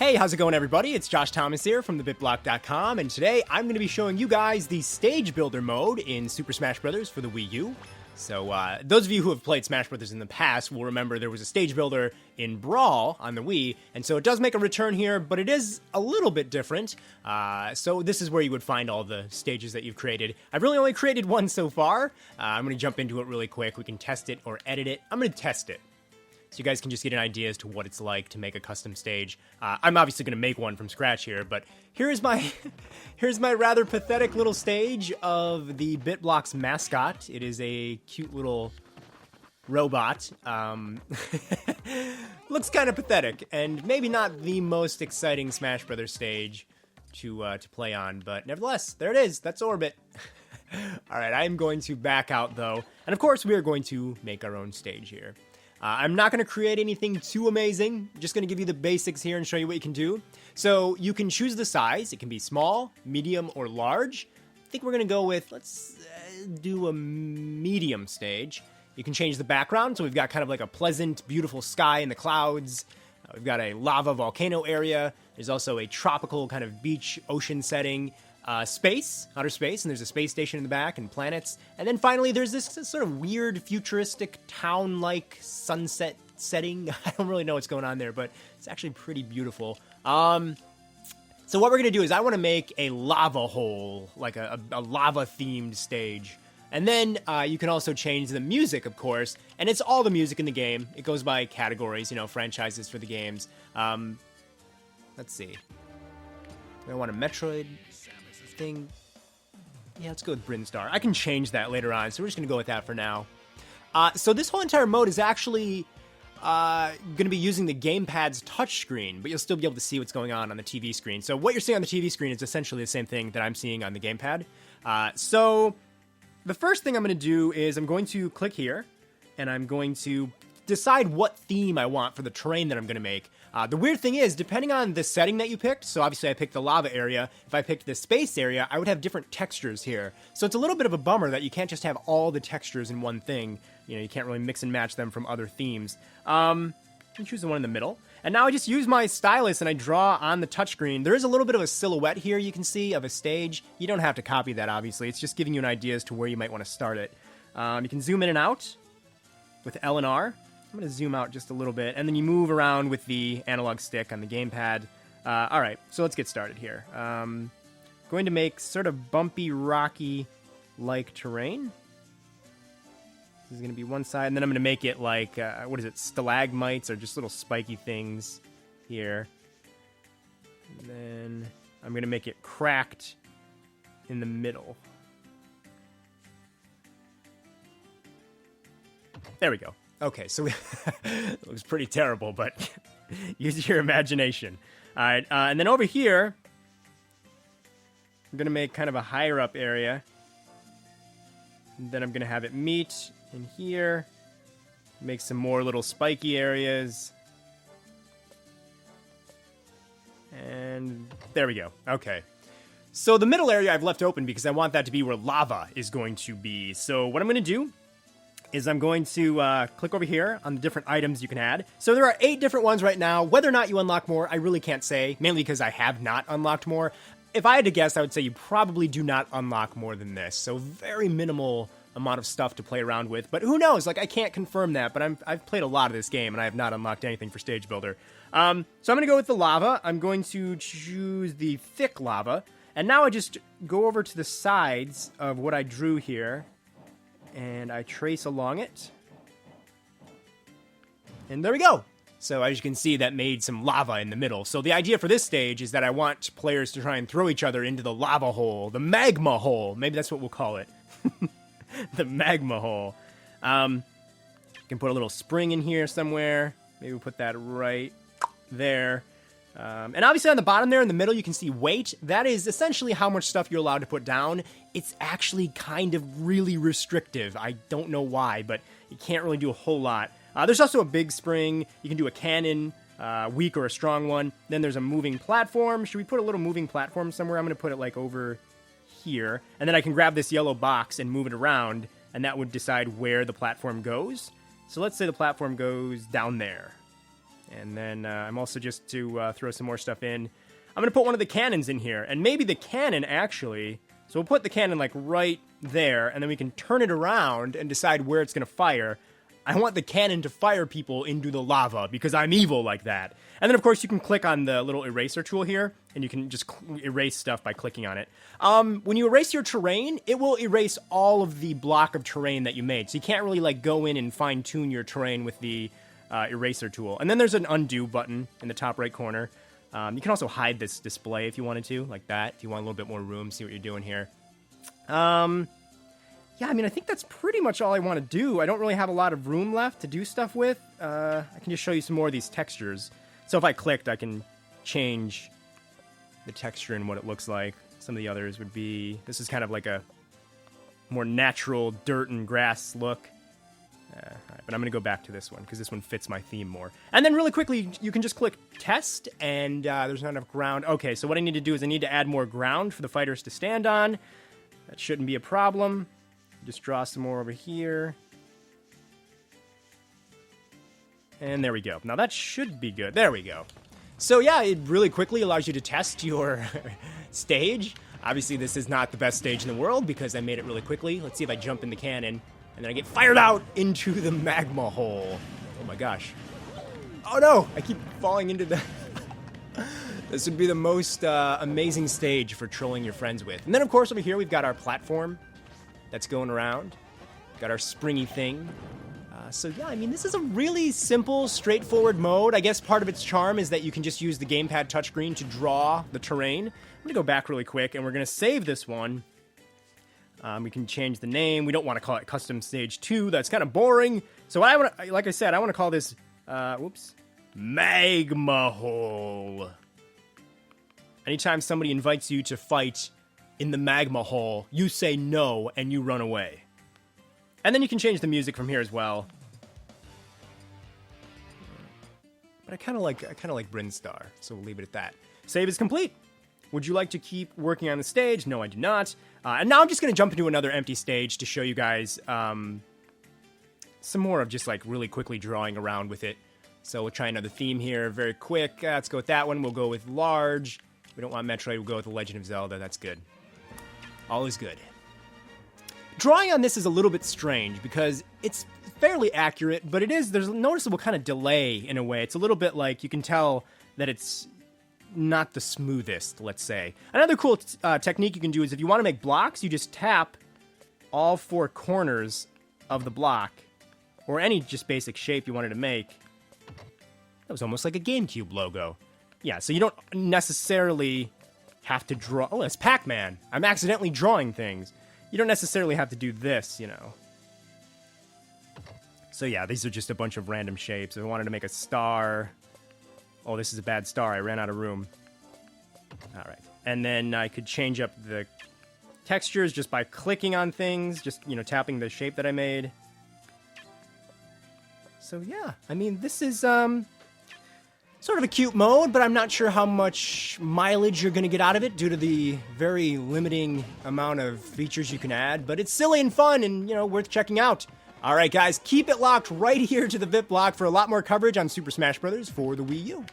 Hey, how's it going, everybody? It's Josh Thomas here from TheBitBlock.com, and today I'm going to be showing you guys the Stage Builder mode in Super Smash Bros. For the Wii U. So, those of you who have played Smash Bros. In the past will remember there was a Stage Builder in Brawl on the Wii, and so it does make a return here, but it is a little bit different. So this is where you would find all the stages that you've created. I've really only created one so far. I'm going to jump into it really quick. We can test it or edit it. I'm going to test it, so you guys can just get an idea as to what it's like to make a custom stage. I'm obviously going to make one from scratch here, but here's my rather pathetic little stage of the BitBlock's mascot. It is a cute little robot. Looks kind of pathetic, and maybe not the most exciting Smash Brothers stage to play on, but nevertheless, there it is. That's Orbit. All right, I am going to back out, though, and of course, we are going to make our own stage here. I'm not going to create anything too amazing, just going to give you the basics here and show you what you can do. So you can choose the size. It can be small, medium, or large. I think we're going to go with, let's do a medium stage. You can change the background, so we've got kind of like a pleasant, beautiful sky in the clouds. We've got a lava volcano area. There's also a tropical kind of beach ocean setting. Space, outer space, and there's a space station in the back, and planets. And then finally, there's this sort of weird, futuristic, town-like sunset setting. I don't really know what's going on there, but it's actually pretty beautiful. So what we're going to do is I want to make a lava hole, like a lava-themed stage. And then you can also change the music, of course, and it's all the music in the game. It goes by categories, you know, franchises for the games. Let's see. I want a Metroid thing. Yeah, let's go with Brinstar. I can change that later on, so we're just going to go with that for now. So this whole entire mode is actually going to be using the gamepad's touchscreen, but you'll still be able to see what's going on the TV screen. So what you're seeing on the TV screen is essentially the same thing that I'm seeing on the gamepad. So the first thing I'm going to do is I'm going to click here, and I'm going to decide what theme I want for the terrain that I'm going to make. The weird thing is, depending on the setting that you picked, so obviously I picked the lava area, if I picked the space area, I would have different textures here. So it's a little bit of a bummer that you can't just have all the textures in one thing. You know, you can't really mix and match them from other themes. I choose the one in the middle. And now I just use my stylus and I draw on the touchscreen. There is a little bit of a silhouette here you can see of a stage. You don't have to copy that, obviously. It's just giving you an idea as to where you might want to start it. You can zoom in and out with L and R. I'm going to zoom out just a little bit, and then you move around with the analog stick on the gamepad. All right, so let's get started here. Going to make sort of bumpy, rocky-like terrain. This is going to be one side, and then I'm going to make it like, what is it, stalagmites, or just little spiky things here. And then I'm going to make it cracked in the middle. There we go. Okay, so it looks pretty terrible, but use your imagination. All right, and then over here, I'm going to make kind of a higher up area. And then I'm going to have it meet in here. Make some more little spiky areas. And there we go. Okay. So the middle area I've left open because I want that to be where lava is going to be. So what I'm going to do is I'm going to click over here on the different items you can add. So there are 8 different ones right now. Whether or not you unlock more, I really can't say, mainly because I have not unlocked more. If I had to guess, I would say you probably do not unlock more than this. So very minimal amount of stuff to play around with. But who knows? Like, I can't confirm that, but I've played a lot of this game, and I have not unlocked anything for Stage Builder. So I'm going to go with the lava. I'm going to choose the thick lava. And now I just go over to the sides of what I drew here, and I trace along it. And there we go. So as you can see, that made some lava in the middle. So the idea for this stage is that I want players to try and throw each other into the lava hole, the magma hole. Maybe that's what we'll call it. The magma hole. You can put a little spring in here somewhere. Maybe we'll put that right there. And obviously on the bottom there in the middle, you can see weight. That is essentially how much stuff you're allowed to put down. It's actually kind of really restrictive. I don't know why, but you can't really do a whole lot. There's also a big spring. You can do a cannon, weak or a strong one. Then there's a moving platform. Should we put a little moving platform somewhere? I'm going to put it like over here. And then I can grab this yellow box and move it around, and that would decide where the platform goes. So let's say the platform goes down there. And then I'm also just to throw some more stuff in. I'm going to put one of the cannons in here. And maybe the cannon, actually... So we'll put the cannon, like, right there, and then we can turn it around and decide where it's going to fire. I want the cannon to fire people into the lava, because I'm evil like that. And then, of course, you can click on the little eraser tool here, and you can just erase stuff by clicking on it. When you erase your terrain, it will erase all of the block of terrain that you made. So you can't really, like, go in and fine-tune your terrain with the eraser tool. And then there's an undo button in the top right corner. You can also hide this display if you wanted to, like that. If you want a little bit more room, see what you're doing here. Yeah, I mean, I think that's pretty much all I want to do. I don't really have a lot of room left to do stuff with. I can just show you some more of these textures. So if I clicked, I can change the texture and what it looks like. Some of the others would be... This is kind of like a more natural dirt and grass look. All right, but I'm going to go back to this one, because this one fits my theme more. And then really quickly, you can just click test, and there's not enough ground. Okay, so what I need to do is I need to add more ground for the fighters to stand on. That shouldn't be a problem. Just draw some more over here. And there we go. Now that should be good. There we go. So yeah, it really quickly allows you to test your stage. Obviously, this is not the best stage in the world, because I made it really quickly. Let's see if I jump in the cannon. And then I get fired out into the magma hole. Oh my gosh. Oh no! I keep falling into the... This would be the most amazing stage for trolling your friends with. And then, of course, over here we've got our platform that's going around. Got our springy thing. So yeah, I mean, this is a really simple, straightforward mode. I guess part of its charm is that you can just use the gamepad touchscreen to draw the terrain. I'm gonna go back really quick, and we're gonna save this one. We can change the name. We don't want to call it Custom Stage 2. That's kind of boring. So what I want to, like I said, I want to call this, Magma Hole. Anytime somebody invites you to fight in the magma hole, you say no and you run away. And then you can change the music from here as well. But I kind of like Brinstar, so we'll leave it at that. Save is complete. Would you like to keep working on the stage? No, I do not. And now I'm just going to jump into another empty stage to show you guys some more of just like really quickly drawing around with it. So we'll try another theme here very quick. Let's go with that one. We'll go with large. We don't want Metroid. We'll go with The Legend of Zelda. That's good. All is good. Drawing on this is a little bit strange because it's fairly accurate, but there's a noticeable kind of delay in a way. It's a little bit like you can tell that it's not the smoothest, let's say. Another cool technique you can do is if you want to make blocks, you just tap all four corners of the block, or any just basic shape you wanted to make. That was almost like a GameCube logo. Yeah, so you don't necessarily have to draw... Oh, it's Pac-Man. I'm accidentally drawing things. You don't necessarily have to do this, you know. So yeah, these are just a bunch of random shapes. If I wanted to make a star... Oh, this is a bad star. I ran out of room. All right. And then I could change up the textures just by clicking on things, just, you know, tapping the shape that I made. So yeah, I mean, this is sort of a cute mode, but I'm not sure how much mileage you're going to get out of it due to the very limiting amount of features you can add. But it's silly and fun and, you know, worth checking out. All right, guys, keep it locked right here to the BitBlock for a lot more coverage on Super Smash Bros. For the Wii U.